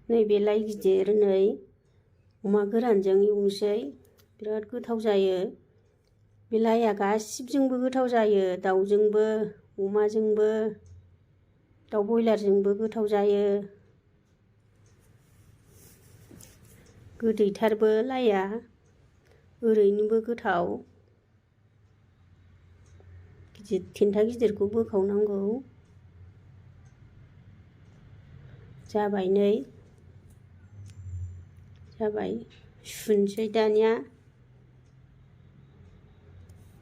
नैबे लाइ गिदिर नै अमा गोरानजों एवनोसै बिराद गोथाव जायो। बे लाइया गासिबजोंबो गोथाव जायो, दाउजोंबो अमाजोंबो दाउ बयलारजोंबो गोथाव जायो। गोदैथारबो लाइया, ओरैनोबो गोथाव। गिदिर थेन्था गिदिरखौ बोखावनांगौ। जाबाय नै जाबाय, सुनोसै दानिया।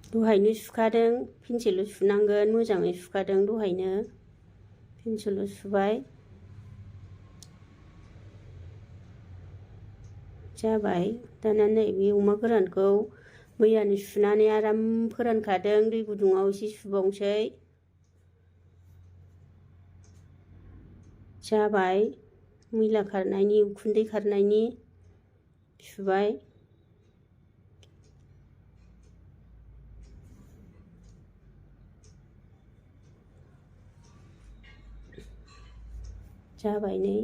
दहायनो सुखादों, फिनसेल' सुनांगोन, मोजाङै सुखादों दहायनो, फिनसेल' सुबाय। जाबाय दाना नैबे अमा गोरानखौ मैयानो सुनानै आराम फोरानखादों, दै गुदुङाव एसे सुबावनोसै। जाबाय, मैला खारनायनि, उखुन्दै खारनायनि सुबाय। जाबाय नै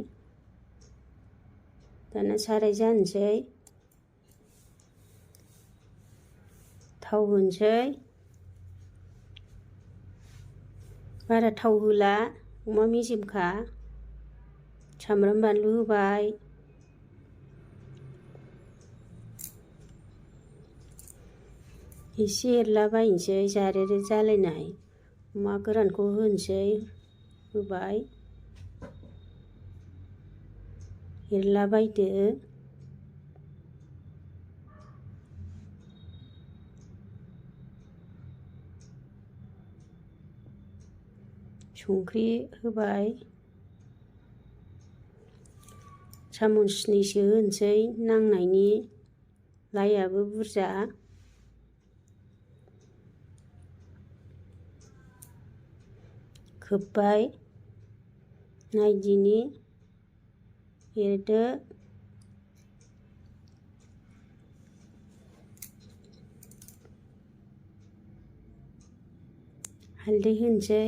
दाना साराय जानोसै, थाव होनोसै। बारा थाव होला, अमा मेजेमखा। सामब्राम बानलु होबाय, एसे एरलाबायनोसै जारेरे जालायनाय। अमा गोरानखौ होनोसै, होबाय, एरलाबायदो। संख्रि होबाय, साम'सनैसो होनोसै नांनायनि, लाइयाबो बुरजा। खोब्बाय, नायदिनि, एरदो। हालदै होनोसै,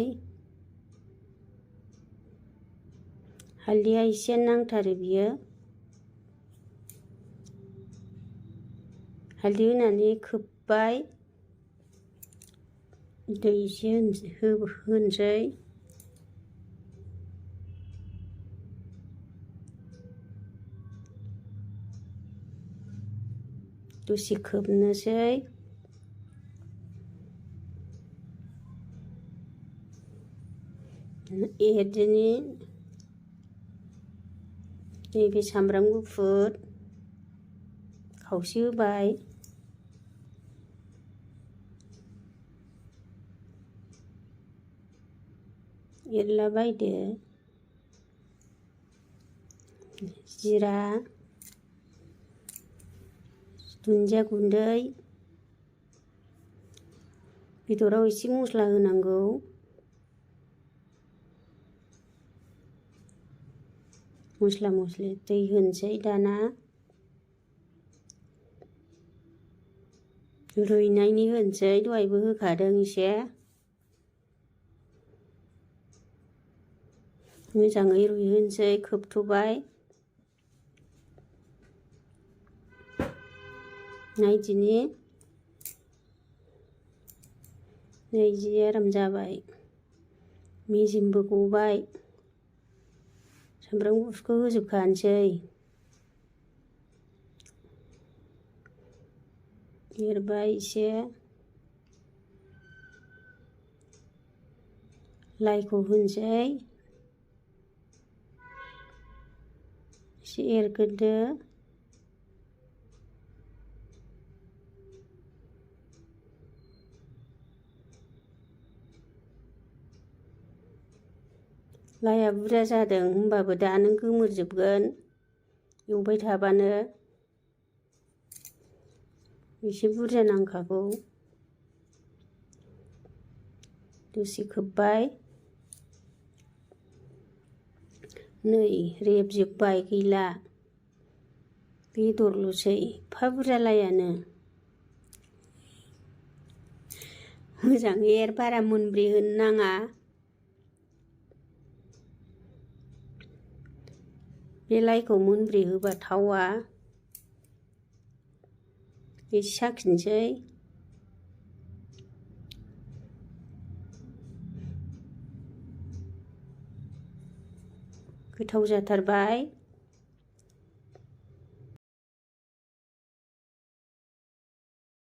हालदैया एसे नांथारो बियो। हालदै होनानै खोब्बाय, दै एसे होनोसै। दसे खोबनोसै। एरदिनि नैबे सामब्राम गुफुर खावसे होबाय, एरलाबायदो। जिरा, दुन्दिया गुन्दै, बेदराव एसे मस्ला होनांगौ। मस्ला मस्लि दै होनोसै दाना, रुइनायनि होनोसै, दहायबो होखादों एसे। मोजाङै रुइहोनोसै, खोबथ'बाय। नायदिनि नै जि आराम जाबाय, मेजेमबो गबाय। सामब्राम गुफुरखौ होजोबखानोसै, एरबाय एसे। लाइखौ होनोसै, एसे एरग्रोदो। लाइया बुरजा जादों, होमबाबो दानो गोमोरजोबगोन एवबाय थाबानो। एसे बुरजा नांखागौ। दसे खोब्बाय, नै रेबजोब्बाय, गैला। बेदरल'सै, एफा बुरजा लाइयानो। मोजाङै एर, बारा मोनब्रे होनो नाङा। बे लाइखौ मोनब्रै होबा थावा। एसे साखिनोसै। गोथाव जाथारबाय।